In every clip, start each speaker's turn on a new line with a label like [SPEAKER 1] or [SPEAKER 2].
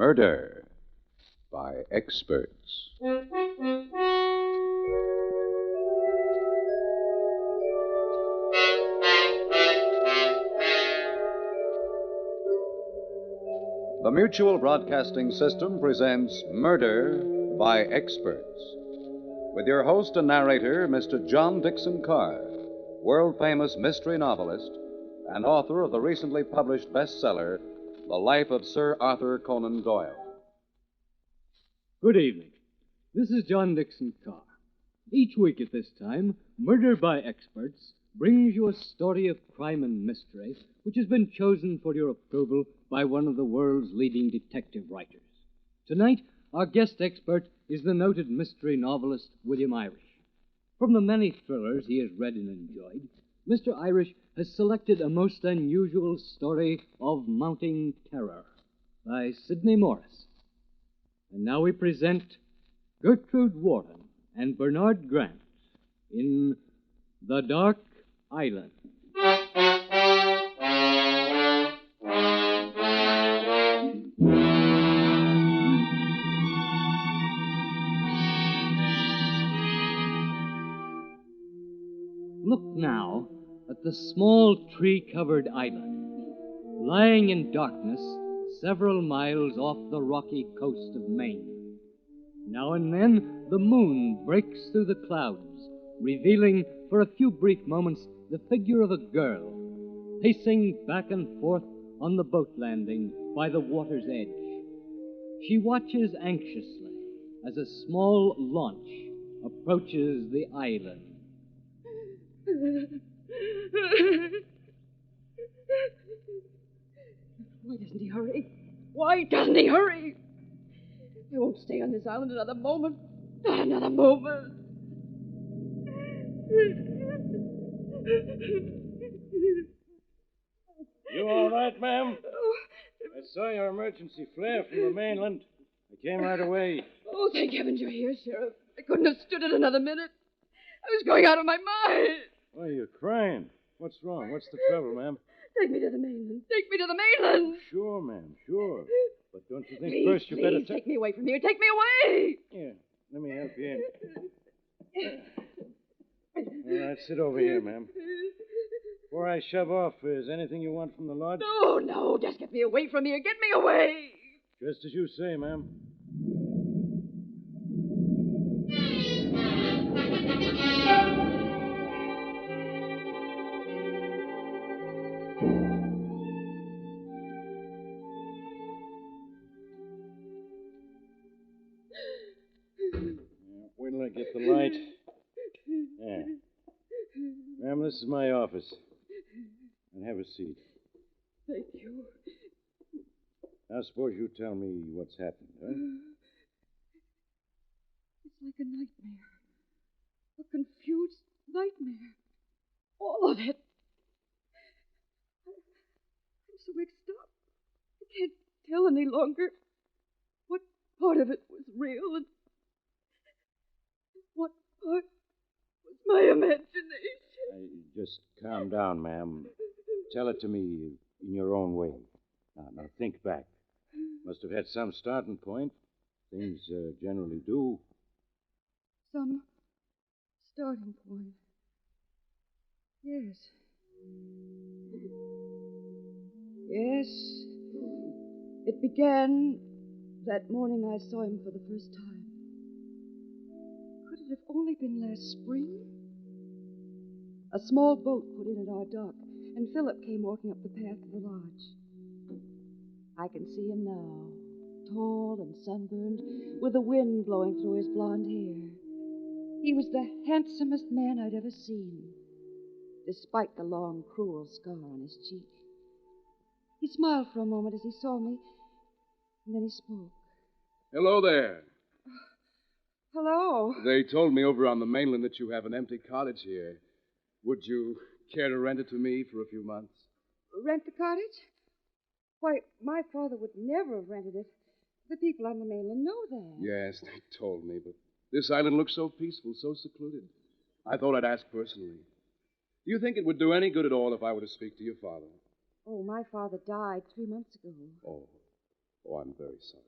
[SPEAKER 1] Murder by Experts. The Mutual Broadcasting System presents Murder by Experts, with your host and narrator, Mr. John Dixon Carr, world-famous mystery novelist and author of the recently published bestseller, The Life of Sir Arthur Conan Doyle.
[SPEAKER 2] Good evening. This is John Dixon Carr. Each week at this time, Murder by Experts brings you a story of crime and mystery which has been chosen for your approval by one of the world's leading detective writers. Tonight, our guest expert is the noted mystery novelist William Irish. From the many thrillers he has read and enjoyed, Mr. Irish has selected a most unusual story of mounting terror by Sidney Morris. And now we present Gertrude Wharton and Bernard Grant in The Dark Island. Look now at the small tree-covered island, lying in darkness several miles off the rocky coast of Maine. Now and then the moon breaks through the clouds, revealing for a few brief moments the figure of a girl, pacing back and forth on the boat landing by the water's edge. She watches anxiously as a small launch approaches the island.
[SPEAKER 3] Why doesn't he hurry? Why doesn't he hurry? I won't stay on this island another moment. Not another moment.
[SPEAKER 4] You all right, ma'am? I saw your emergency flare from the mainland. I came right away.
[SPEAKER 3] Oh, thank heavens you're here, Sheriff. I couldn't have stood it another minute. I was going out of my mind.
[SPEAKER 4] Why are you crying? What's wrong? What's the trouble, ma'am?
[SPEAKER 3] Take me to the mainland. Take me to the mainland.
[SPEAKER 4] Sure, ma'am, sure. But don't you think
[SPEAKER 3] Please,
[SPEAKER 4] first you better
[SPEAKER 3] take me away from here. Take me away.
[SPEAKER 4] Here, let me help you in. All right, sit over here, ma'am. Before I shove off, is anything you want from the lodge?
[SPEAKER 3] No, just get me away from here. Get me away.
[SPEAKER 4] Just as you say, ma'am. Wait till I get the light. There. Ma'am, this is my office. And have a seat.
[SPEAKER 3] Thank you.
[SPEAKER 4] Now, suppose you tell me what's happened, huh?
[SPEAKER 3] It's like a nightmare. A confused nightmare. All of it. I'm so mixed up. I can't tell any longer what part of it was real and what part was my imagination.
[SPEAKER 4] Just calm down, ma'am. Tell it to me in your own way. Now think back. Must have had some starting point. Things generally do.
[SPEAKER 3] Some starting point. Yes. Yes. It began that morning I saw him for the first time. Could it have only been last spring? A small boat put in at our dock, and Philip came walking up the path to the lodge. I can see him now, tall and sunburned, with the wind blowing through his blonde hair. He was the handsomest man I'd ever seen, despite the long, cruel scar on his cheek. He smiled for a moment as he saw me, and then he spoke.
[SPEAKER 5] Hello there.
[SPEAKER 3] Hello.
[SPEAKER 5] They told me over on the mainland that you have an empty cottage here. Would you care to rent it to me for a few months?
[SPEAKER 3] Rent the cottage? Why, my father would never have rented it. The people on the mainland know that.
[SPEAKER 5] Yes, they told me, but this island looks so peaceful, so secluded. I thought I'd ask personally. Do you think it would do any good at all if I were to speak to your father?
[SPEAKER 3] Oh, my father died 3 months ago.
[SPEAKER 5] Oh, I'm very sorry.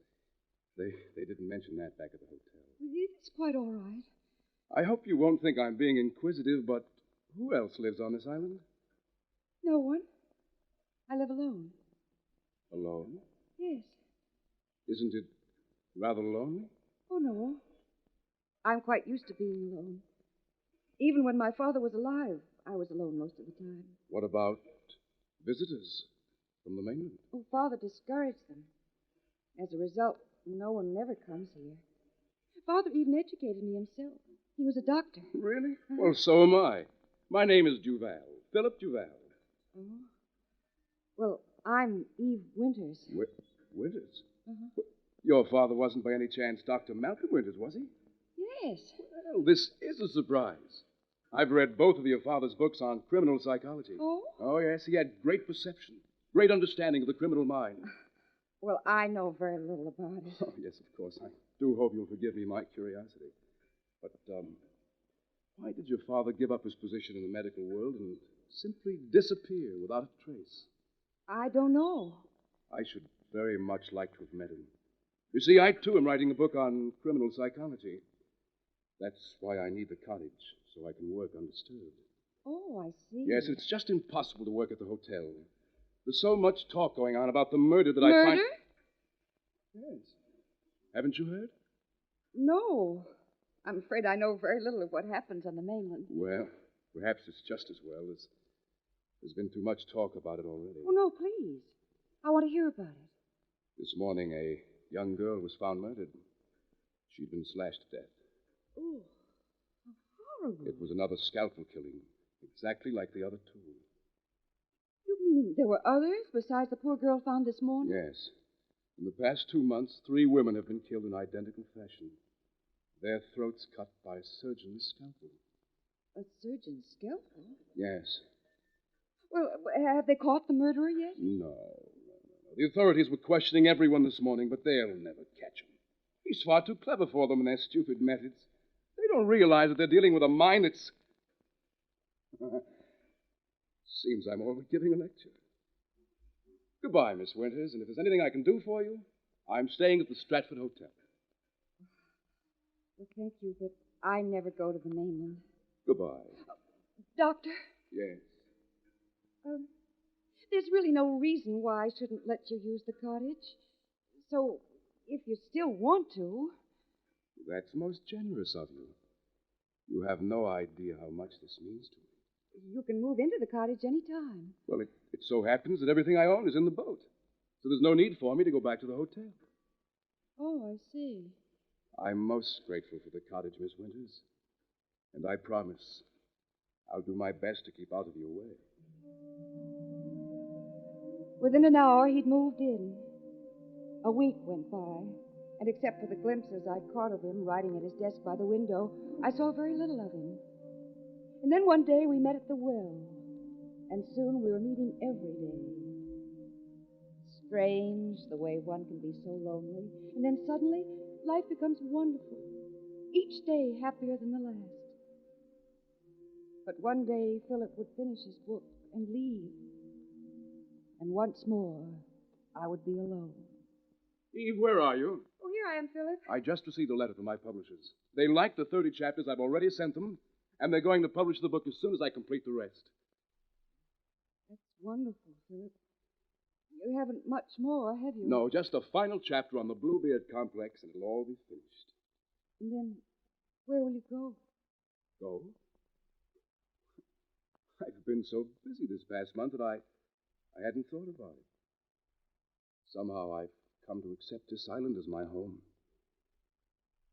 [SPEAKER 5] They didn't mention that back at the hotel.
[SPEAKER 3] It's quite all right.
[SPEAKER 5] I hope you won't think I'm being inquisitive, but who else lives on this island?
[SPEAKER 3] No one. I live alone.
[SPEAKER 5] Alone?
[SPEAKER 3] Yes.
[SPEAKER 5] Isn't it rather lonely?
[SPEAKER 3] Oh, no. I'm quite used to being alone. Even when my father was alive, I was alone most of the time.
[SPEAKER 5] What about visitors from the mainland?
[SPEAKER 3] Oh, Father discouraged them. As a result, no one ever comes here. Father even educated me himself. He was a doctor.
[SPEAKER 5] Really? Well, so am I. My name is Duval, Philip Duval.
[SPEAKER 3] Oh? Well, I'm Eve Winters.
[SPEAKER 5] Winters?
[SPEAKER 3] Uh-huh.
[SPEAKER 5] Your father wasn't by any chance Dr. Malcolm Winters, was he?
[SPEAKER 3] Yes.
[SPEAKER 5] Well, this is a surprise. I've read both of your father's books on criminal psychology.
[SPEAKER 3] Oh?
[SPEAKER 5] Oh, yes. He had great perception, great understanding of the criminal mind.
[SPEAKER 3] Well, I know very little about it.
[SPEAKER 5] Oh, yes, of course. I do hope you'll forgive me my curiosity. But, why did your father give up his position in the medical world and simply disappear without a trace?
[SPEAKER 3] I don't know.
[SPEAKER 5] I should very much like to have met him. You see, I, too, am writing a book on criminal psychology. That's why I need the cottage, so I can work undisturbed.
[SPEAKER 3] Oh, I see.
[SPEAKER 5] Yes, it's just impossible to work at the hotel. There's so much talk going on about the murder that I
[SPEAKER 3] Murder?
[SPEAKER 5] find... Yes. Haven't you heard?
[SPEAKER 3] No. I'm afraid I know very little of what happens on the mainland.
[SPEAKER 5] Well, perhaps it's just as well. There's been too much talk about it already.
[SPEAKER 3] Oh, no, please. I want to hear about it.
[SPEAKER 5] This morning, a young girl was found murdered. She'd been slashed to death.
[SPEAKER 3] Oh, how horrible.
[SPEAKER 5] It was another scalpel killing, exactly like the other two.
[SPEAKER 3] You mean there were others besides the poor girl found this morning?
[SPEAKER 5] Yes. In the past 2 months, 3 women have been killed in identical fashion. Their throats cut by a surgeon's scalpel.
[SPEAKER 3] A surgeon's scalpel?
[SPEAKER 5] Yes.
[SPEAKER 3] Well, have they caught the murderer yet?
[SPEAKER 5] No. The authorities were questioning everyone this morning, but they'll never catch him. He's far too clever for them and their stupid methods. They don't realize that they're dealing with a mind that's... Seems I'm always giving a lecture. Goodbye, Miss Winters, and if there's anything I can do for you, I'm staying at the Stratford Hotel.
[SPEAKER 3] Well, thank you, but I never go to the mainland.
[SPEAKER 5] Goodbye.
[SPEAKER 3] Doctor,
[SPEAKER 5] Yes.
[SPEAKER 3] there's really no reason why I shouldn't let you use the cottage. So, if you still want to...
[SPEAKER 5] That's most generous of you. You have no idea how much this means to me.
[SPEAKER 3] You can move into the cottage any time.
[SPEAKER 5] Well, it so happens that everything I own is in the boat. So there's no need for me to go back to the hotel.
[SPEAKER 3] Oh, I see.
[SPEAKER 5] I'm most grateful for the cottage, Miss Winters. And I promise I'll do my best to keep out of your way.
[SPEAKER 3] Within an hour, he'd moved in. A week went by, and except for the glimpses I'd caught of him writing at his desk by the window, I saw very little of him. And then one day we met at the well, and soon we were meeting every day. Strange the way one can be so lonely, and then suddenly life becomes wonderful, each day happier than the last. But one day Philip would finish his book and leave, and once more I would be alone.
[SPEAKER 5] Eve, where are you?
[SPEAKER 3] Oh, here I am, Philip.
[SPEAKER 5] I just received a letter from my publishers. They like the 30 chapters I've already sent them, and they're going to publish the book as soon as I complete the rest.
[SPEAKER 3] That's wonderful, Philip. You haven't much more, have you?
[SPEAKER 5] No, just a final chapter on the Bluebeard complex, and it'll all be finished.
[SPEAKER 3] And then, where will you go?
[SPEAKER 5] Go? I've been so busy this past month that I hadn't thought about it. Somehow I've come to accept this island as my home.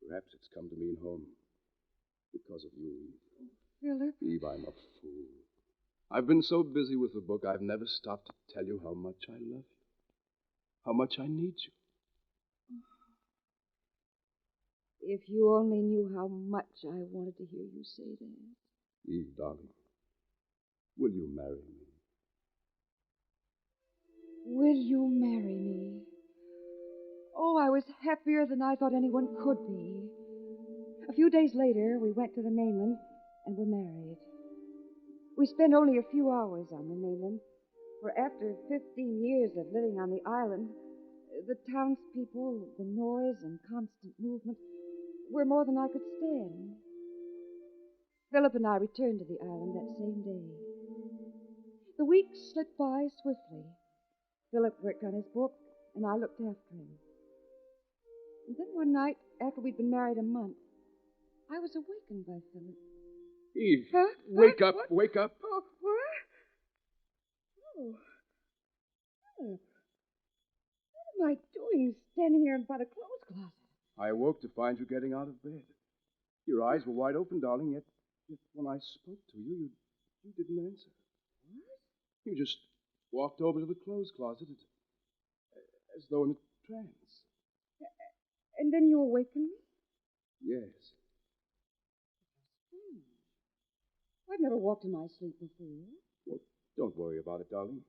[SPEAKER 5] Perhaps it's come to mean home because of you, Eve.
[SPEAKER 3] Philip?
[SPEAKER 5] Eve, I'm a fool. I've been so busy with the book, I've never stopped to tell you how much I love you, how much I need you.
[SPEAKER 3] If you only knew how much I wanted to hear you say that.
[SPEAKER 5] Eve, darling, will you marry me?
[SPEAKER 3] Will you marry me? Oh, I was happier than I thought anyone could be. A few days later, we went to the mainland and were married. We spent only a few hours on the mainland, for after 15 years of living on the island, The townspeople, the noise and constant movement were more than I could stand. Philip and I returned to the island that same day. The weeks slipped by swiftly. Philip worked on his book, and I looked after him. And then one night, after we'd been married a month, I was awakened by Philip.
[SPEAKER 5] Eve,
[SPEAKER 3] Huh?
[SPEAKER 5] wake
[SPEAKER 3] What?
[SPEAKER 5] up,
[SPEAKER 3] What?
[SPEAKER 5] wake up.
[SPEAKER 3] Oh, what? Oh, Philip. What am I doing standing here by the clothes closet?
[SPEAKER 5] I awoke to find you getting out of bed. Your eyes were wide open, darling, yet when I spoke to you, you didn't answer.
[SPEAKER 3] What?
[SPEAKER 5] You just walked over to the clothes closet as though in a trance.
[SPEAKER 3] And then you awakened me?
[SPEAKER 5] Yes.
[SPEAKER 3] I've never walked in my sleep before.
[SPEAKER 5] Well, don't worry about it, darling.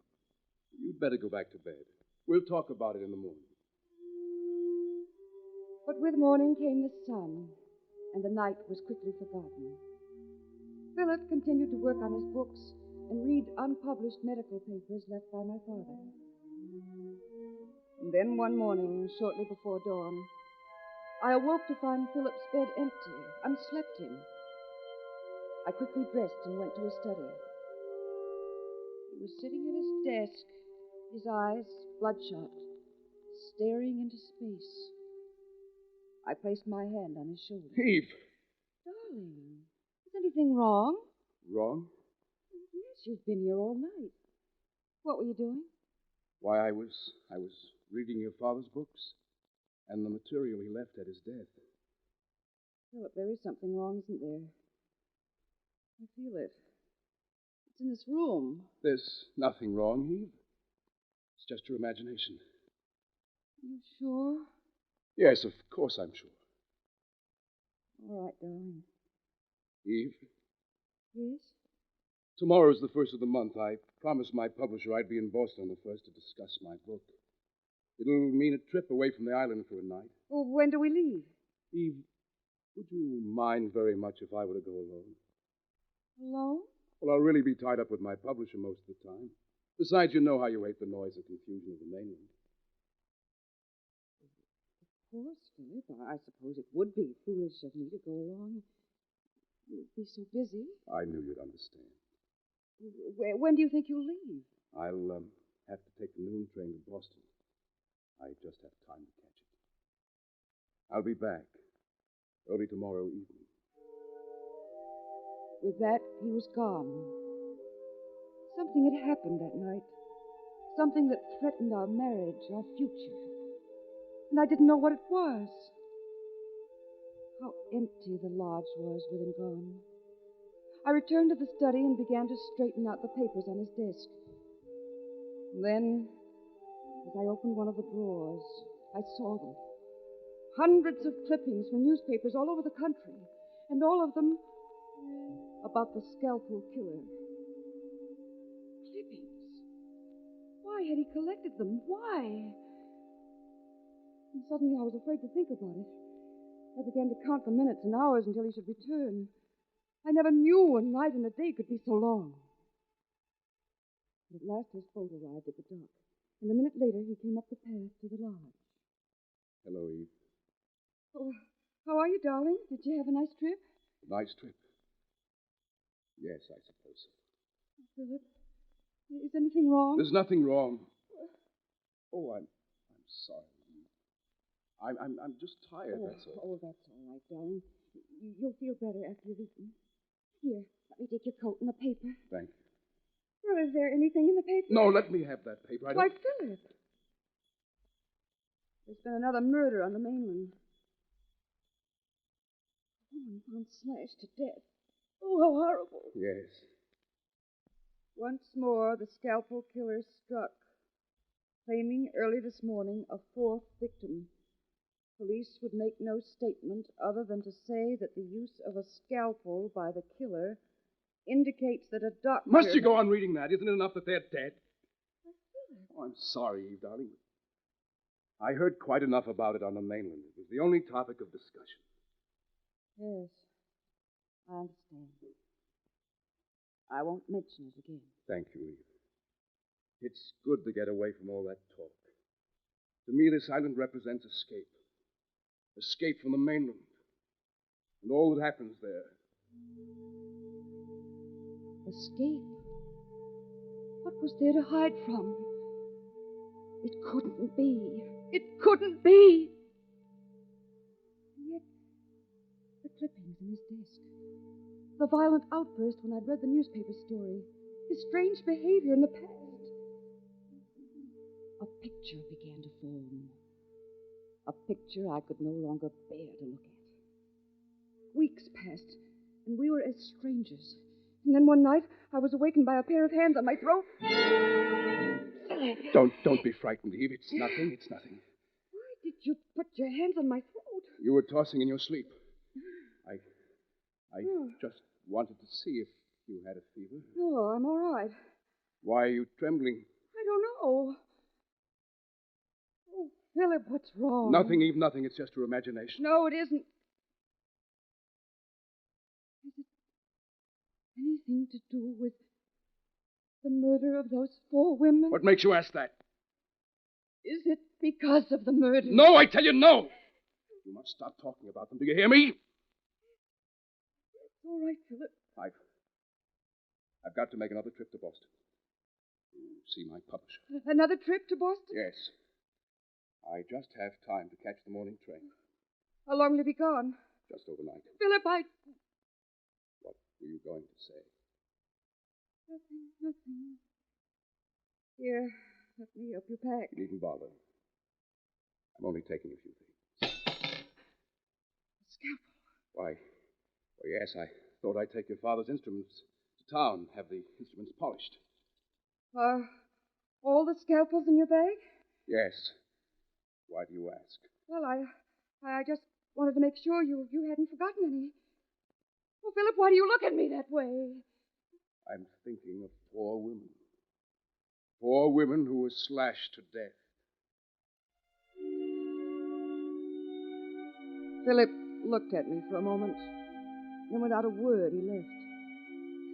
[SPEAKER 5] You'd better go back to bed. We'll talk about it in the morning.
[SPEAKER 3] But with morning came the sun, and the night was quickly forgotten. Philip continued to work on his books and read unpublished medical papers left by my father. And then one morning, shortly before dawn, I awoke to find Philip's bed empty, unslept in. I quickly dressed and went to his study. He was sitting at his desk, his eyes bloodshot, staring into space. I placed my hand on his shoulder.
[SPEAKER 5] Eve!
[SPEAKER 3] Darling, is anything wrong?
[SPEAKER 5] Wrong?
[SPEAKER 3] Yes, you've been here all night. What were you doing?
[SPEAKER 5] Why, I was reading your father's books and the material he left at his death.
[SPEAKER 3] Philip, there is something wrong, isn't there? I feel it. It's in this room.
[SPEAKER 5] There's nothing wrong, Eve. It's just your imagination.
[SPEAKER 3] Are you sure?
[SPEAKER 5] Yes, of course I'm sure.
[SPEAKER 3] All right, darling.
[SPEAKER 5] Eve,
[SPEAKER 3] Yes?
[SPEAKER 5] tomorrow is the first of the month. I promised my publisher I'd be in Boston on the first to discuss my book. It'll mean a trip away from the island for a night.
[SPEAKER 3] Well, when do we leave?
[SPEAKER 5] Eve, would you mind very much if I were to go alone?
[SPEAKER 3] Alone?
[SPEAKER 5] Well, I'll really be tied up with my publisher most of the time. Besides, you know how you hate the noise and confusion of the mainland.
[SPEAKER 3] Of course, Philip. I suppose it would be foolish of me to go along. You'd be so busy.
[SPEAKER 5] I knew you'd understand.
[SPEAKER 3] When do you think you'll leave?
[SPEAKER 5] I'll have to take the noon train to Boston. I just have time to catch it. I'll be back early tomorrow evening.
[SPEAKER 3] With that, he was gone. Something had happened that night. Something that threatened our marriage, our future. And I didn't know what it was. How empty the lodge was with him gone. I returned to the study and began to straighten out the papers on his desk. And then, as I opened one of the drawers, I saw them. Hundreds of clippings from newspapers all over the country, and all of them about the scalpel killer. Clippings. Why had he collected them? Why? And suddenly I was afraid to think about it. I began to count the minutes and hours until he should return. I never knew a night and a day could be so long. But at last his boat arrived at the dock, and a minute later he came up the path to the lodge.
[SPEAKER 5] Hello, Eve.
[SPEAKER 3] Oh, how are you, darling? Did you have a nice trip?
[SPEAKER 5] Nice trip. Yes, I suppose so.
[SPEAKER 3] Philip, is anything wrong?
[SPEAKER 5] There's nothing wrong. Oh, I'm sorry. I'm just tired, that's all.
[SPEAKER 3] Oh, that's all right, darling. You'll feel better after you've eaten. Here, let me take your coat and the paper.
[SPEAKER 5] Thank you.
[SPEAKER 3] Well, is there anything in the paper?
[SPEAKER 5] No, let me have that paper.
[SPEAKER 3] Why, Philip. There's been another murder on the mainland. A woman found slashed to death. Oh, how horrible.
[SPEAKER 5] Yes.
[SPEAKER 3] Once more, the scalpel killer struck, claiming early this morning a fourth victim. Police would make no statement other than to say that the use of a scalpel by the killer indicates that a doctor...
[SPEAKER 5] Must you go on reading that? Isn't it enough that they're dead? Oh, I'm sorry, Eve, darling. I heard quite enough about it on the mainland. It was the only topic of discussion.
[SPEAKER 3] Yes, I understand. I won't mention it again.
[SPEAKER 5] Thank you, Eve. It's good to get away from all that talk. To me, this island represents escape. Escape from the mainland. And all that happens there.
[SPEAKER 3] Escape? What was there to hide from? It couldn't be. It couldn't be. And yet, the clippings in his desk, the violent outburst when I'd read the newspaper story, his strange behavior in the past. A picture began to form. A picture I could no longer bear to look at. Weeks passed, and we were as strangers. And then one night, I was awakened by a pair of hands on my throat.
[SPEAKER 5] Don't be frightened, Eve. It's nothing.
[SPEAKER 3] Why did you put your hands on my throat?
[SPEAKER 5] You were tossing in your sleep. I just wanted to see if you had a fever.
[SPEAKER 3] No, I'm all right.
[SPEAKER 5] Why are you trembling?
[SPEAKER 3] I don't know. Oh, Philip, what's wrong?
[SPEAKER 5] Nothing, Eve, nothing. It's just your imagination.
[SPEAKER 3] No, it isn't. Is it anything to do with the murder of those 4 women?
[SPEAKER 5] What makes you ask that?
[SPEAKER 3] Is it because of the murder?
[SPEAKER 5] No, I tell you no! You must stop talking about them. Do you hear me?
[SPEAKER 3] It's all right, Philip.
[SPEAKER 5] I've got to make another trip to Boston. To see my publisher.
[SPEAKER 3] Another trip to Boston?
[SPEAKER 5] Yes. I just have time to catch the morning train.
[SPEAKER 3] How long will you be gone?
[SPEAKER 5] Just overnight.
[SPEAKER 3] Philip,
[SPEAKER 5] What were you going to say?
[SPEAKER 3] Nothing. Here, let me help you pack.
[SPEAKER 5] You needn't bother. I'm only taking a few things.
[SPEAKER 3] A scalpel.
[SPEAKER 5] Why, yes, I thought I'd take your father's instruments to town, have the instruments polished.
[SPEAKER 3] Are all the scalpels in your bag?
[SPEAKER 5] Yes. Why do you ask?
[SPEAKER 3] Well, I just wanted to make sure you hadn't forgotten any. Oh, Philip, why do you look at me that way?
[SPEAKER 5] I'm thinking of 4 women. 4 women who were slashed to death.
[SPEAKER 3] Philip looked at me for a moment. Then without a word, he left.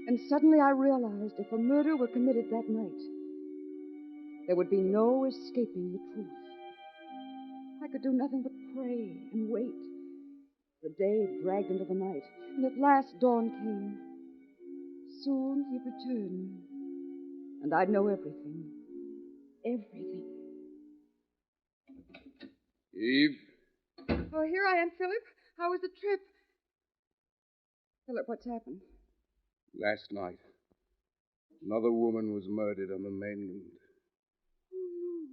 [SPEAKER 3] And suddenly I realized if a murder were committed that night, there would be no escaping the truth. I could do nothing but pray and wait. The day dragged into the night, and at last dawn came. Soon he'd return, and I'd know everything. Everything.
[SPEAKER 5] Eve?
[SPEAKER 3] Oh, here I am, Philip. How was the trip? Philip, what's happened?
[SPEAKER 5] Last night, another woman was murdered on the mainland.
[SPEAKER 3] Oh,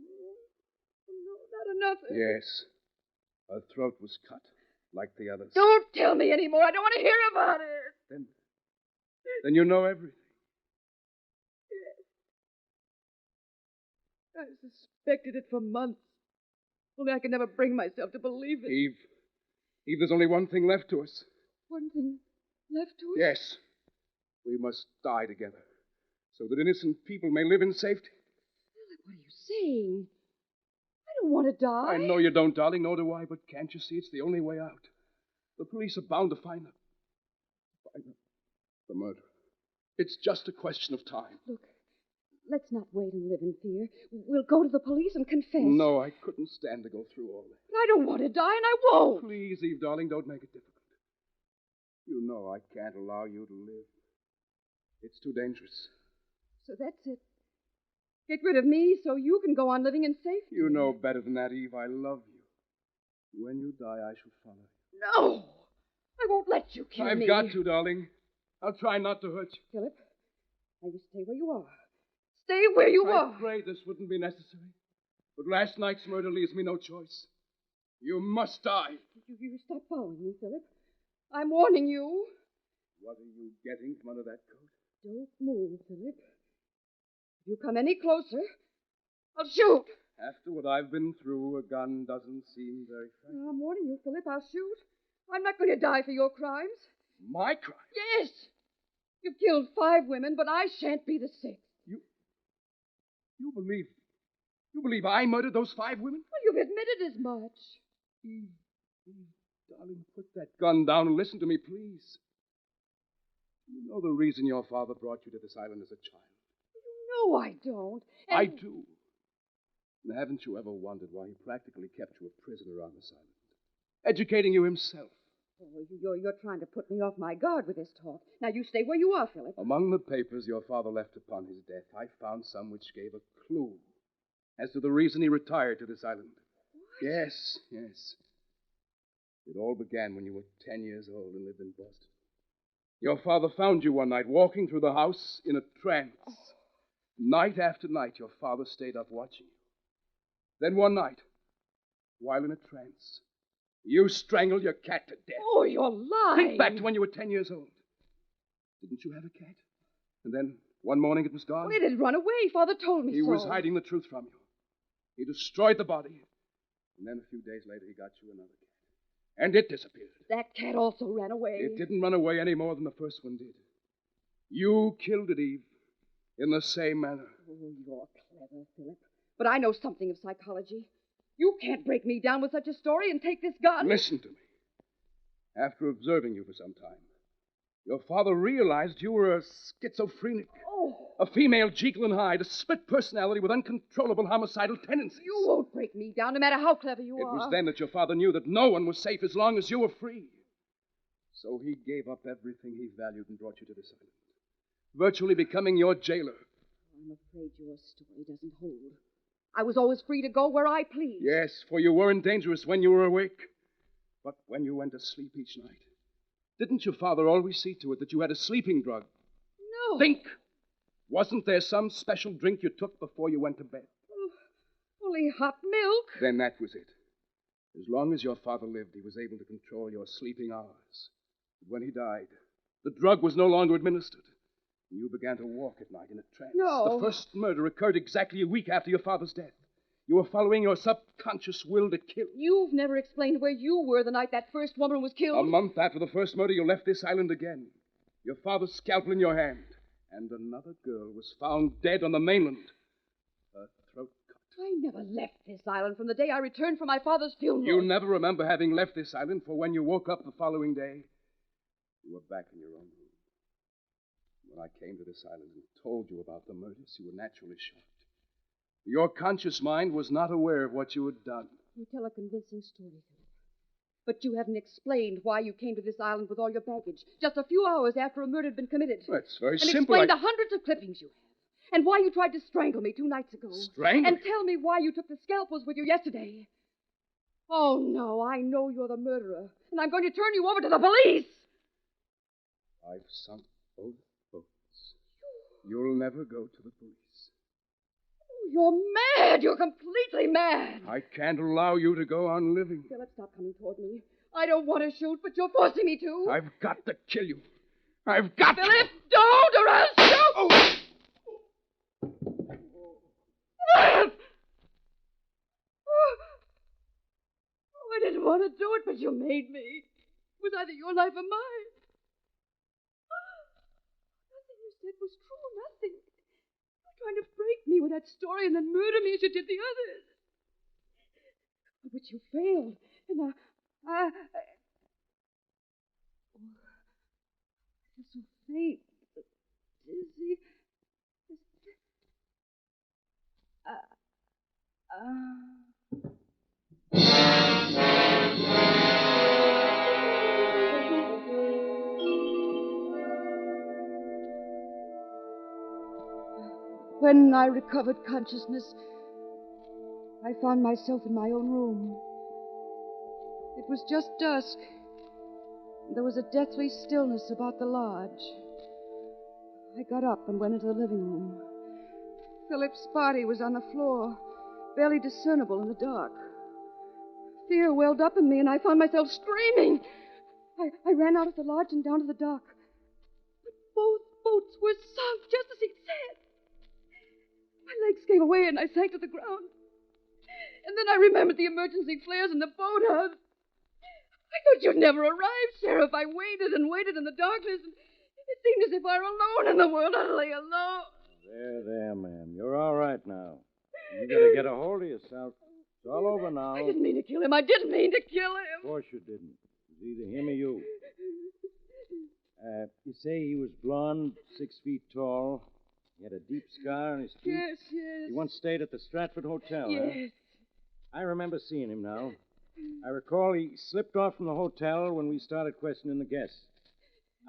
[SPEAKER 3] no, not another.
[SPEAKER 5] Yes. Her throat was cut, like the others.
[SPEAKER 3] Don't tell me anymore. I don't want to hear about it.
[SPEAKER 5] Then you know everything.
[SPEAKER 3] I suspected it for months. Only I could never bring myself to believe it.
[SPEAKER 5] Eve, there's only one thing left to us.
[SPEAKER 3] One thing left to us?
[SPEAKER 5] Yes. We must die together, so that innocent people may live in safety.
[SPEAKER 3] Philip, what are you saying? I don't want to die.
[SPEAKER 5] I know you don't, darling, nor do I, but can't you see it's the only way out? The police are bound to find them. The murderer. It's just a question of time.
[SPEAKER 3] Look, let's not wait and live in fear. We'll go to the police and confess.
[SPEAKER 5] No, I couldn't stand to go through all that.
[SPEAKER 3] But I don't want to die, and I won't.
[SPEAKER 5] Please, Eve, darling, don't make it difficult. You know I can't allow you to live. It's too dangerous.
[SPEAKER 3] So that's it. Get rid of me so you can go on living in safety.
[SPEAKER 5] You know better than that, Eve. I love you. When you die, I shall follow you.
[SPEAKER 3] No! I won't let you kill me.
[SPEAKER 5] I've got to, darling. I'll try not to hurt you.
[SPEAKER 3] Philip, now you stay where you are. Stay where you are.
[SPEAKER 5] I prayed this wouldn't be necessary. But last night's murder leaves me no choice. You must die.
[SPEAKER 3] You stop following me, Philip. I'm warning you.
[SPEAKER 5] What are you getting from under that coat?
[SPEAKER 3] Don't move, Philip. If you come any closer, I'll shoot.
[SPEAKER 5] After what I've been through, a gun doesn't seem very friendly.
[SPEAKER 3] I'm warning you, Philip. I'll shoot. I'm not going to die for your crimes.
[SPEAKER 5] My crime?
[SPEAKER 3] Yes. You've killed 5 women, but I shan't be the 6th.
[SPEAKER 5] You believe I murdered those 5 women?
[SPEAKER 3] Well, you've admitted as much.
[SPEAKER 5] Eve, darling, put that gun down and listen to me, please. You know the reason your father brought you to this island as a child.
[SPEAKER 3] No, I don't.
[SPEAKER 5] I do. And haven't you ever wondered why he practically kept you a prisoner on this island? Educating you himself.
[SPEAKER 3] Oh, you're trying to put me off my guard with this talk. Now, you stay where you are, Philip.
[SPEAKER 5] Among the papers your father left upon his death, I found some which gave a clue as to the reason he retired to this island. What? Yes. It all began when you were 10 years old and lived in Boston. Your father found you one night walking through the house in a trance. Oh. Night after night, your father stayed up watching you. Then one night, while in a trance, you strangled your cat to death.
[SPEAKER 3] Oh, you're lying.
[SPEAKER 5] Think back to when you were 10 years old. Didn't you have a cat? And then one morning it was gone?
[SPEAKER 3] Well, it had run away. Father told me so.
[SPEAKER 5] He was hiding the truth from you. He destroyed the body. And then a few days later he got you another cat. And it disappeared.
[SPEAKER 3] That cat also ran away.
[SPEAKER 5] It didn't run away any more than the first one did. You killed it, Eve, in the same manner.
[SPEAKER 3] Oh, you're clever, Philip. But I know something of psychology. You can't break me down with such a story and take this gun.
[SPEAKER 5] Listen to me. After observing you for some time, your father realized you were a schizophrenic.
[SPEAKER 3] Oh.
[SPEAKER 5] A female Jekyll and Hyde, a split personality with uncontrollable homicidal tendencies.
[SPEAKER 3] You won't break me down, no matter how clever you are.
[SPEAKER 5] It was then that your father knew that no one was safe as long as you were free. So he gave up everything he valued and brought you to this island, virtually becoming your jailer.
[SPEAKER 3] I'm afraid your story doesn't hold. I was always free to go where I pleased.
[SPEAKER 5] Yes, for you weren't dangerous when you were awake. But when you went to sleep each night, didn't your father always see to it that you had a sleeping drug?
[SPEAKER 3] No.
[SPEAKER 5] Think! Wasn't there some special drink you took before you went to bed?
[SPEAKER 3] Only hot milk.
[SPEAKER 5] Then that was it. As long as your father lived, he was able to control your sleeping hours. But when he died, the drug was no longer administered. And you began to walk at night in a trance.
[SPEAKER 3] No.
[SPEAKER 5] The first murder occurred exactly a week after your father's death. You were following your subconscious will to kill.
[SPEAKER 3] You've never explained where you were the night that first woman was killed.
[SPEAKER 5] A month after the first murder, you left this island again. Your father's scalpel in your hand. And another girl was found dead on the mainland. Her throat cut.
[SPEAKER 3] I never left this island from the day I returned from my father's funeral.
[SPEAKER 5] You never remember having left this island, for when you woke up the following day, you were back in your own room. When I came to this island and told you about the murders, you were naturally shocked. Your conscious mind was not aware of what you had done.
[SPEAKER 3] You tell a convincing story, Philip. But you haven't explained why you came to this island with all your baggage, just a few hours after a murder had been committed.
[SPEAKER 5] That's very
[SPEAKER 3] and
[SPEAKER 5] simple.
[SPEAKER 3] Explain the hundreds of clippings you have, and why you tried to strangle me 2 nights ago.
[SPEAKER 5] Strangle?
[SPEAKER 3] And tell me why you took the scalpels with you yesterday. Oh, no, I know you're the murderer, and I'm going to turn you over to the police.
[SPEAKER 5] I've sunk both boats. You'll never go to the police.
[SPEAKER 3] You're mad. You're completely mad.
[SPEAKER 5] I can't allow you to go on living.
[SPEAKER 3] Philip, stop coming toward me. I don't want to shoot, but you're forcing me to.
[SPEAKER 5] I've got to kill you. I've got to.
[SPEAKER 3] Philip, don't, or I'll shoot.
[SPEAKER 5] Oh.
[SPEAKER 3] Philip! Oh, I didn't want to do it, but you made me. It was either your life or mine. Nothing you said was true. Nothing. Trying to break me with that story and then murder me as you did the others. But you failed. And I feel so faint, dizzy. When I recovered consciousness, I found myself in my own room. It was just dusk. There was a deathly stillness about the lodge. I got up and went into the living room. Philip's body was on the floor, barely discernible in the dark. Fear welled up in me, and I found myself screaming. I ran out of the lodge and down to the dock. But both boats were sunk, just as he'd said. My legs gave away, and I sank to the ground. And then I remembered the emergency flares in the boathouse. I thought you'd never arrive, Sheriff. I waited and waited in the darkness, and it seemed as if I were alone in the world, utterly alone.
[SPEAKER 4] There, ma'am. You're all right now. You gotta get a hold of yourself. It's all over now.
[SPEAKER 3] I didn't mean to kill him. I didn't mean to kill him.
[SPEAKER 4] Of course you didn't. It was either him or you. You say he was blond, 6 feet tall. He had a deep scar on his cheek.
[SPEAKER 3] Yes, yes.
[SPEAKER 4] He once stayed at the Stratford Hotel.
[SPEAKER 3] Yes.
[SPEAKER 4] Huh? I remember seeing him now. I recall he slipped off from the hotel when we started questioning the guests.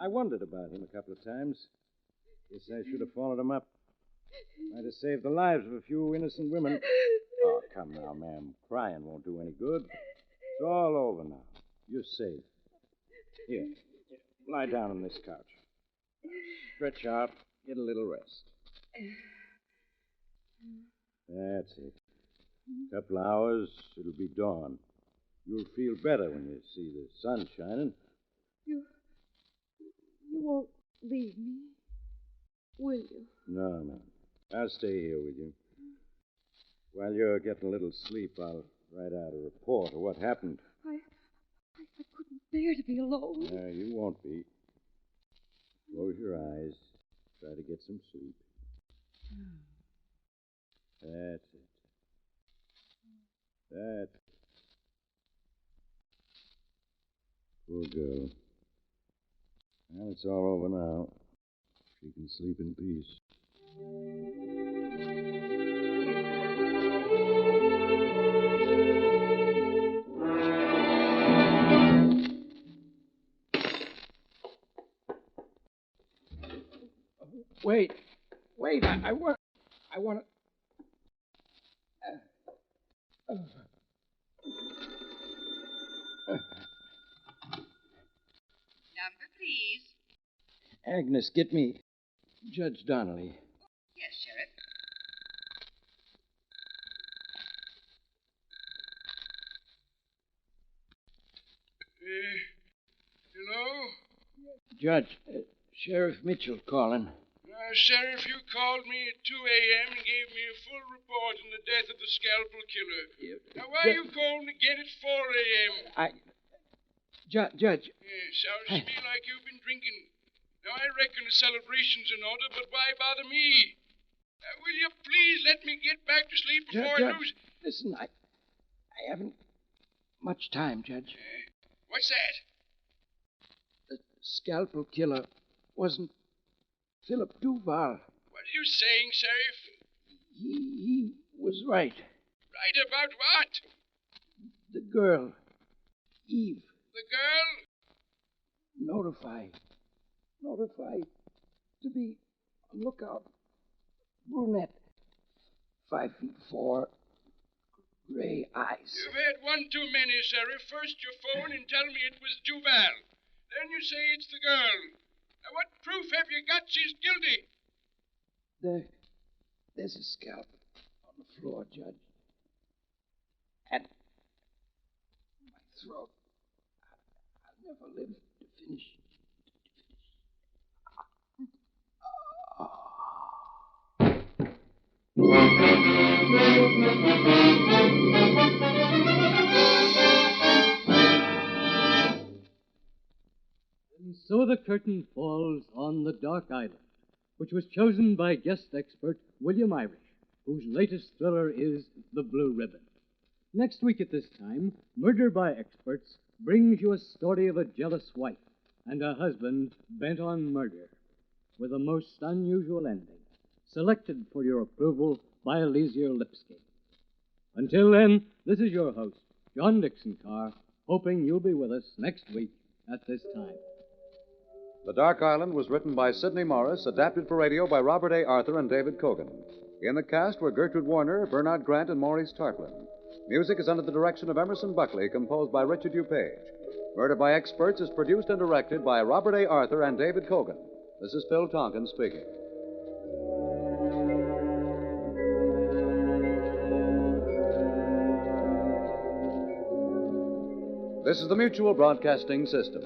[SPEAKER 4] I wondered about him a couple of times. Guess I should have followed him up. Might have saved the lives of a few innocent women. Oh, come now, ma'am. Crying won't do any good. It's all over now. You're safe. Here, lie down on this couch. Stretch out. Get a little rest. That's it. A couple of hours, it'll be dawn. You'll feel better when you see the sun shining.
[SPEAKER 3] You won't leave me, will you?
[SPEAKER 4] No. I'll stay here with you. While you're getting a little sleep, I'll write out a report of what happened.
[SPEAKER 3] I couldn't bear to be alone.
[SPEAKER 4] No, you won't be. Close your eyes. Try to get some sleep. That's it. That's it. Poor girl. Well, it's all over now. She can sleep in peace.
[SPEAKER 6] Wait, I want to...
[SPEAKER 7] Number, please.
[SPEAKER 6] Agnes, get me Judge Donnelly.
[SPEAKER 7] Yes, Sheriff.
[SPEAKER 8] Hello?
[SPEAKER 6] Judge, Sheriff Mitchell calling.
[SPEAKER 8] Sheriff, you called me at 2 a.m. and gave me a full report on the death of the scalpel killer. Now, why you called me again at 4 a.m.?
[SPEAKER 6] Judge.
[SPEAKER 8] Sounds to me like you've been drinking. Now, I reckon the celebration's in order, but why bother me? Will you please let me get back to sleep before I lose...
[SPEAKER 6] Listen, I haven't much time, Judge.
[SPEAKER 8] What's that?
[SPEAKER 6] The scalpel killer wasn't Philip Duval.
[SPEAKER 8] What are you saying, Sheriff?
[SPEAKER 6] He was right.
[SPEAKER 8] Right about what?
[SPEAKER 6] The girl, Eve.
[SPEAKER 8] The girl?
[SPEAKER 6] Notify to be on lookout. Brunette, 5'4", gray eyes.
[SPEAKER 8] You've had one too many, Sheriff. First you phone and tell me it was Duval. Then you say it's the girl. Now, what proof have you got she's guilty?
[SPEAKER 6] There's a scalp on the floor, Judge. And my throat. I'll never live to finish.
[SPEAKER 2] And so the curtain falls on The Dark Island, which was chosen by guest expert William Irish, whose latest thriller is The Blue Ribbon. Next week at this time, Murder by Experts brings you a story of a jealous wife and a husband bent on murder, with a most unusual ending, selected for your approval by Elysier Lipsky. Until then, this is your host, John Dixon Carr, hoping you'll be with us next week at this time.
[SPEAKER 1] The Dark Island was written by Sidney Morris, adapted for radio by Robert A. Arthur and David Cogan. In the cast were Gertrude Warner, Bernard Grant, and Maurice Tarplin. Music is under the direction of Emerson Buckley, composed by Richard DuPage. Murder by Experts is produced and directed by Robert A. Arthur and David Cogan. This is Phil Tonkin speaking. This is the Mutual Broadcasting System.